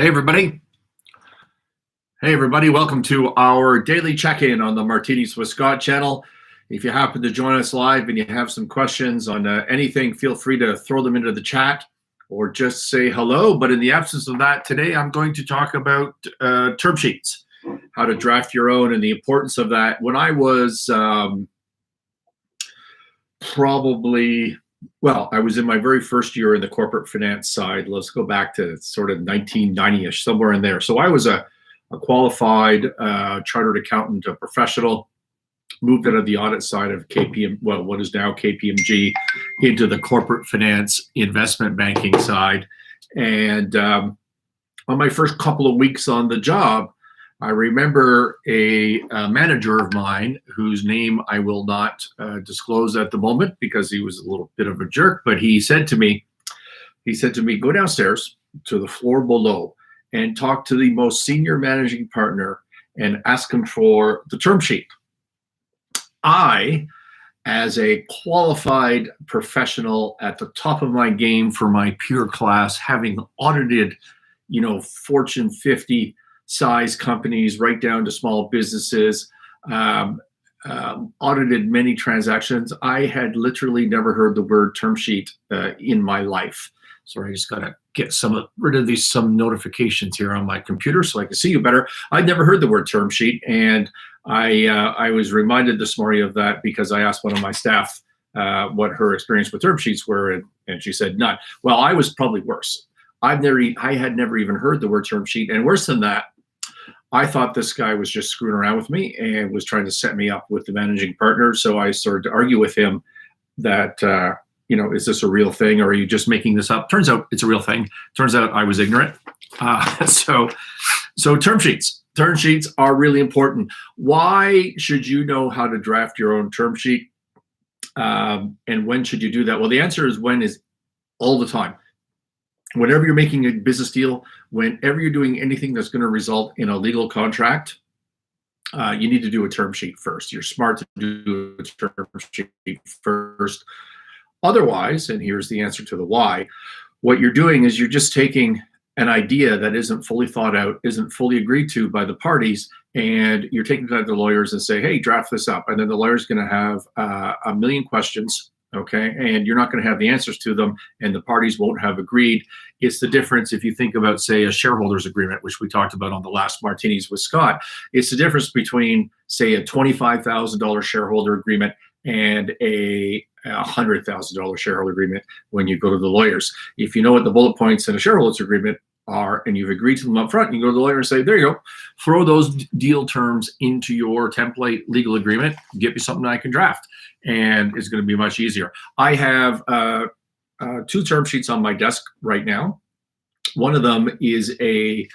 Hey everybody. Hey everybody, welcome to our daily check-in on the Martinis with Scott channel. If you happen to join us live and you have some questions on anything, feel free to throw them into the chat or just say hello. But in the absence of that, today I'm going to talk about term sheets, how to draft your own and the importance of that. When I was I was in my very first year in the corporate finance side. Let's go back to sort of 1990-ish, somewhere in there. So I was a qualified chartered accountant, a professional, moved out of the audit side of what is now KPMG, into the corporate finance investment banking side. And on my first couple of weeks on the job, I remember a manager of mine whose name I will not disclose at the moment because he was a little bit of a jerk, but he said to me, go downstairs to the floor below and talk to the most senior managing partner and ask him for the term sheet. I, as a qualified professional at the top of my game for my peer class, having audited, Fortune 50 size companies right down to small businesses, audited many transactions, I had literally never heard the word term sheet in my life. Sorry, I just gotta get rid of some notifications here on my computer so I can see you better. I'd never heard the word term sheet, and I was reminded this morning of that because I asked one of my staff what her experience with term sheets were, and she said none. Well, I was probably worse. I had never even heard the word term sheet, and worse than that, I thought this guy was just screwing around with me and was trying to set me up with the managing partner. So I started to argue with him that, is this a real thing or are you just making this up? Turns out it's a real thing. Turns out I was ignorant. So term sheets. Term sheets are really important. Why should you know how to draft your own term sheet? And when should you do that? Well, the answer is when is all the time. Whenever you're making a business deal, whenever you're doing anything that's going to result in a legal contract, you need to do a term sheet first. You're smart to do a term sheet first. Otherwise, and here's the answer to the why, what you're doing is you're just taking an idea that isn't fully thought out, isn't fully agreed to by the parties, and you're taking that to the lawyers and say, hey, draft this up. And then the lawyer's going to have a million questions. Okay, and you're not going to have the answers to them, and the parties won't have agreed. It's the difference if you think about, say, a shareholders agreement, which we talked about on the last Martinis with Scott. It's the difference between, say, a $25,000 shareholder agreement and a $100,000 shareholder agreement when you go to the lawyers. If you know what the bullet points in a shareholders agreement are and you've agreed to them up front, you go to the lawyer and say, there you go, throw those deal terms into your template legal agreement, get me something I can draft, and it's going to be much easier. I have two term sheets on my desk right now. One of them is a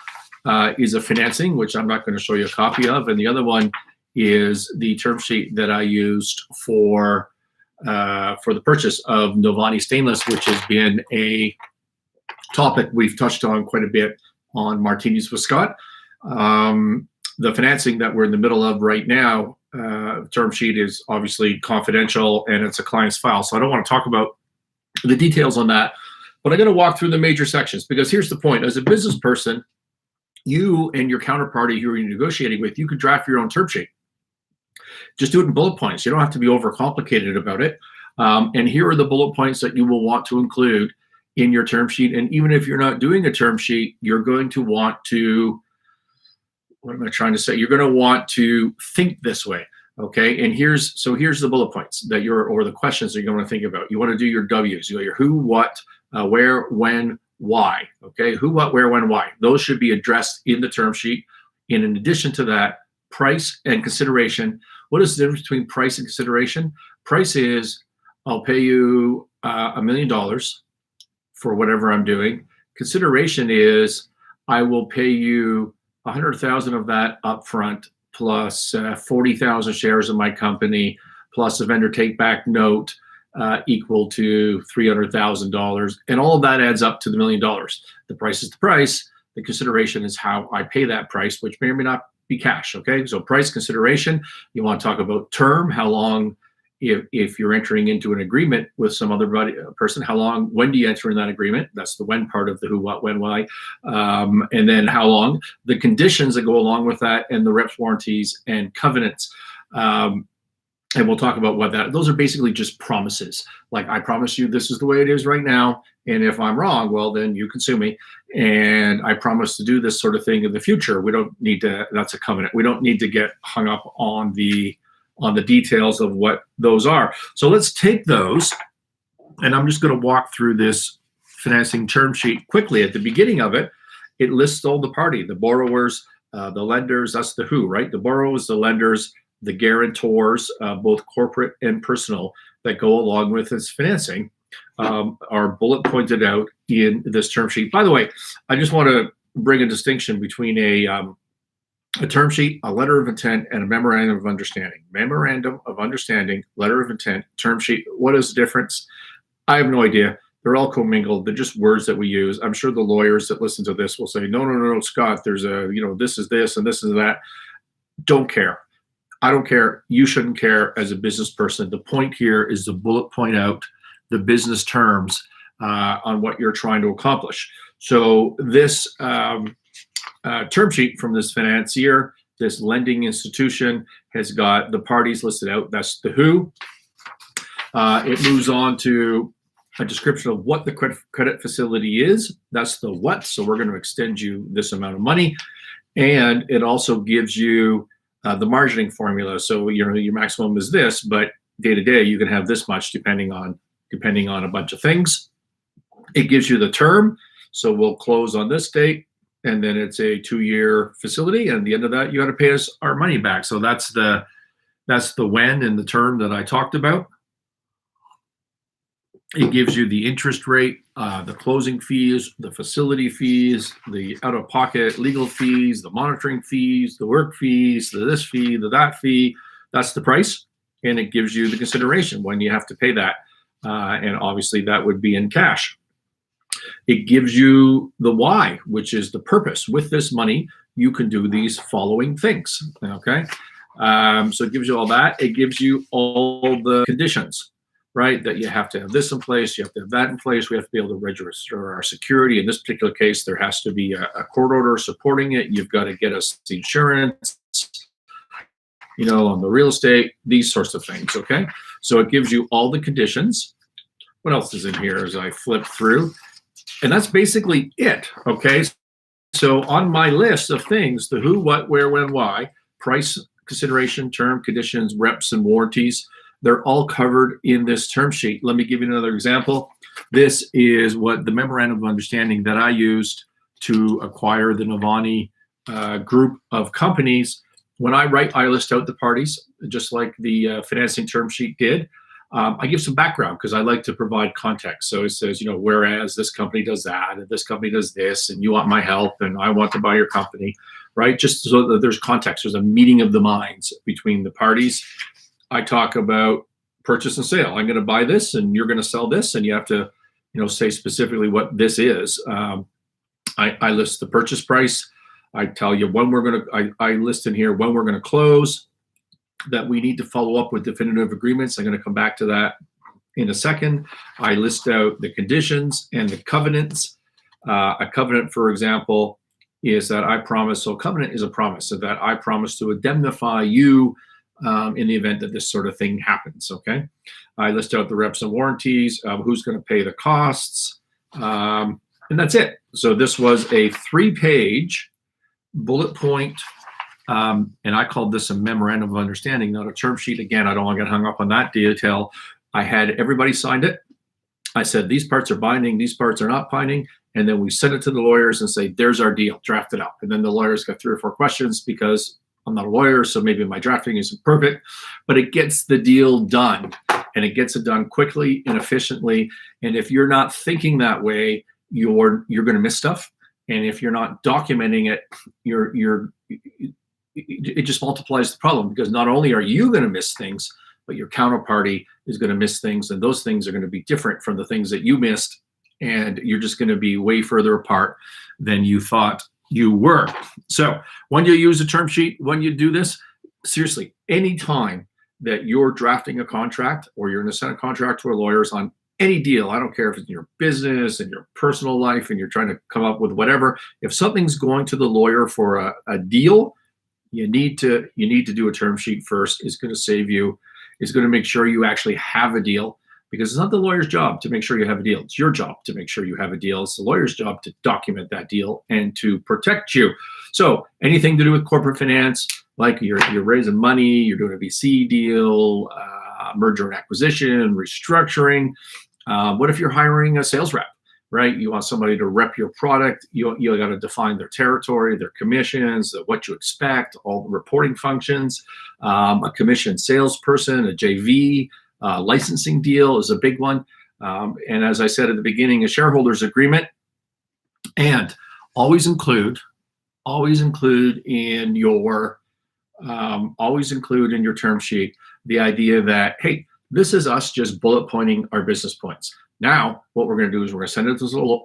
financing, which I'm not going to show you a copy of, and the other one is the term sheet that I used for the purchase of Novani Stainless, which has been a topic we've touched on quite a bit on Martinis with Scott. The financing that we're in the middle of right now, term sheet is obviously confidential and it's a client's file. So I don't want to talk about the details on that, but I'm going to walk through the major sections because here's the point. As a business person, you and your counterparty who you're negotiating with, you could draft your own term sheet. Just do it in bullet points. You don't have to be overcomplicated about it. And here are the bullet points that you will want to include in your term sheet. And even if you're not doing a term sheet, you're going to want to, what am I trying to say? You're going to want to think this way, okay? And here's the bullet points that or the questions that you're going to think about. You want to do your W's. You go your who, what, where, when, why, okay? Who, what, where, when, why. Those should be addressed in the term sheet. And in addition to that, price and consideration. What is the difference between price and consideration? Price is, I'll pay you $1 million for whatever I'm doing. Consideration is, I will pay you 100,000 of that upfront, plus 40,000 shares of my company, plus a vendor take back note equal to $300,000, and all of that adds up to the $1 million. The price is the price. The consideration is how I pay that price, which may or may not be cash. Okay, so price, consideration. You want to talk about term. How long if you're entering into an agreement with some other person, how long, when do you enter in that agreement? That's the when part of the who, what, when, why. And then how long, the conditions that go along with that, and the reps warranties and covenants. And we'll talk about what those are basically just promises. Like, I promise you this is the way it is right now. And if I'm wrong, well, then you can sue me. And I promise to do this sort of thing in the future. We don't need to, that's a covenant. We don't need to get hung up on the details of what those are. So let's take those. And I'm just going to walk through this financing term sheet quickly. At the beginning of it, it lists all the party, the borrowers, the lenders, that's the who, right? The borrowers, the lenders, the guarantors, both corporate and personal, that go along with this financing, are bullet pointed out in this term sheet. By the way, I just want to bring a distinction between a term sheet, a letter of intent, and a memorandum of understanding. Memorandum of understanding, letter of intent, term sheet. What is the difference? I have no idea. They're all commingled. They're just words that we use. I'm sure the lawyers that listen to this will say, no, Scott, there's a, this is this and this is that. Don't care. I don't care. You shouldn't care as a business person. The point here is to bullet point out the business terms on what you're trying to accomplish. So this term sheet from this financier, this lending institution, has got the parties listed out. That's the who. It moves on to a description of what the credit facility is. That's the what. So we're going to extend you this amount of money. And it also gives you the margining formula. So your maximum is this, but day to day you can have this much depending on a bunch of things. It gives you the term. So we'll close on this date, and then it's a 2-year facility. And at the end of that, you got to pay us our money back. So that's the when and the term that I talked about. It gives you the interest rate, the closing fees, the facility fees, the out-of-pocket legal fees, the monitoring fees, the work fees, the this fee, the that fee. That's the price. And it gives you the consideration when you have to pay that. And obviously that would be in cash. It gives you the why, which is the purpose. With this money, you can do these following things. Okay. So it gives you all that. It gives you all the conditions, right? That you have to have this in place, you have to have that in place. We have to be able to register our security. In this particular case, there has to be a court order supporting it. You've got to get us the insurance, on the real estate, these sorts of things, okay? So it gives you all the conditions. What else is in here as I flip through? And that's basically it, okay? So on my list of things, the who, what, where, when, why, price, consideration, term, conditions, reps, and warranties, they're all covered in this term sheet. Let me give you another example. This is what the memorandum of understanding that I used to acquire the Navani group of companies. When I write, I list out the parties, just like the financing term sheet did. I give some background because I like to provide context. So it says, whereas this company does that, and this company does this, and you want my help, and I want to buy your company, right? Just so that there's context. There's a meeting of the minds between the parties. I talk about purchase and sale. I'm going to buy this, and you're going to sell this, and you have to, say specifically what this is. I list the purchase price. I tell you when we're going to. I list in here when we're going to close. That we need to follow up with definitive agreements. I'm going to come back to that in a second. I list out the conditions and the covenants. A covenant, for example, is that I promise. So a covenant is a promise so that I promise to indemnify you in the event that this sort of thing happens, okay? I list out the reps and warranties, who's going to pay the costs, and that's it. So this was a 3-page bullet point, and I called this a memorandum of understanding, not a term sheet. Again, I don't want to get hung up on that detail. I had everybody signed it. I said, these parts are binding, these parts are not binding, and then we send it to the lawyers and say, there's our deal, draft it up. And then the lawyers got 3 or 4 questions because I'm not a lawyer, so maybe my drafting isn't perfect, but it gets the deal done, and it gets it done quickly and efficiently. And if you're not thinking that way, you're going to miss stuff. And if you're not documenting it, it just multiplies the problem, because not only are you going to miss things, but your counterparty is going to miss things, and those things are going to be different from the things that you missed, and you're just going to be way further apart than you thought you were. So when you use a term sheet, when you do this, seriously, anytime that you're drafting a contract or you're going to send a contract to our lawyers on any deal. I don't care if it's in your business and your personal life and you're trying to come up with whatever. If something's going to the lawyer for a deal, you need to do a term sheet first. It's going to save you. It's going to make sure you actually have a deal, because it's not the lawyer's job to make sure you have a deal. It's your job to make sure you have a deal. It's the lawyer's job to document that deal and to protect you. So anything to do with corporate finance, like you're raising money, you're doing a VC deal, merger and acquisition, restructuring. What if you're hiring a sales rep, right? You want somebody to rep your product. You got to define their territory, their commissions, what you expect, all the reporting functions. A commissioned salesperson, a JV, licensing deal is a big one. And as I said at the beginning, a shareholders agreement. And always include in your term sheet the idea that, hey, this is us just bullet pointing our business points. Now, what we're going to do is we're going to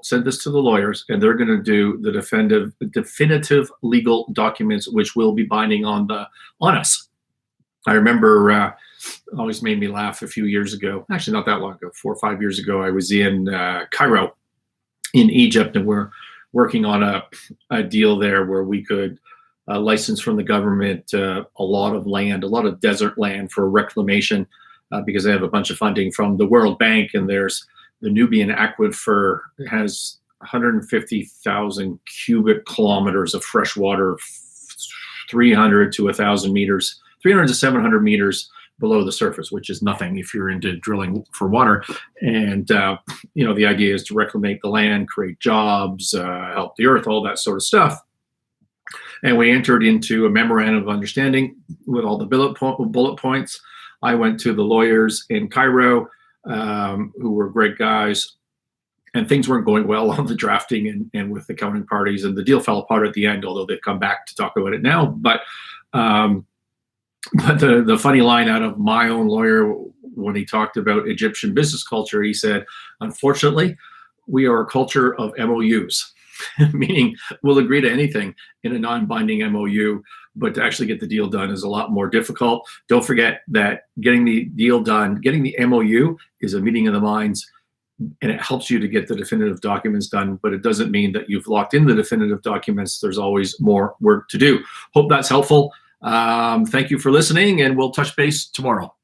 send this to the lawyers, and they're going to do the definitive legal documents, which will be binding on us. I remember, always made me laugh a few years ago. Actually, not that long ago, 4 or 5 years ago. I was in Cairo, in Egypt, and we're working on a deal there where we could license from the government a lot of desert land for reclamation, because they have a bunch of funding from the World Bank, and there's the Nubian Aquifer has 150,000 cubic kilometers of fresh water, 300 to 1,000 meters, 300 to 700 meters below the surface, which is nothing if you're into drilling for water. And the idea is to reclaim the land, create jobs, help the earth, all that sort of stuff. And we entered into a memorandum of understanding with all the bullet points. I went to the lawyers in Cairo, who were great guys, and things weren't going well on the drafting and with the counterparties, and the deal fell apart at the end, although they've come back to talk about it now. But the funny line out of my own lawyer, when he talked about Egyptian business culture, he said, unfortunately, we are a culture of MOUs, meaning we'll agree to anything in a non-binding MOU, but to actually get the deal done is a lot more difficult. Don't forget that getting the deal done, getting the MOU is a meeting of the minds, and it helps you to get the definitive documents done, but it doesn't mean that you've locked in the definitive documents. There's always more work to do. Hope that's helpful. Thank you for listening, and we'll touch base tomorrow.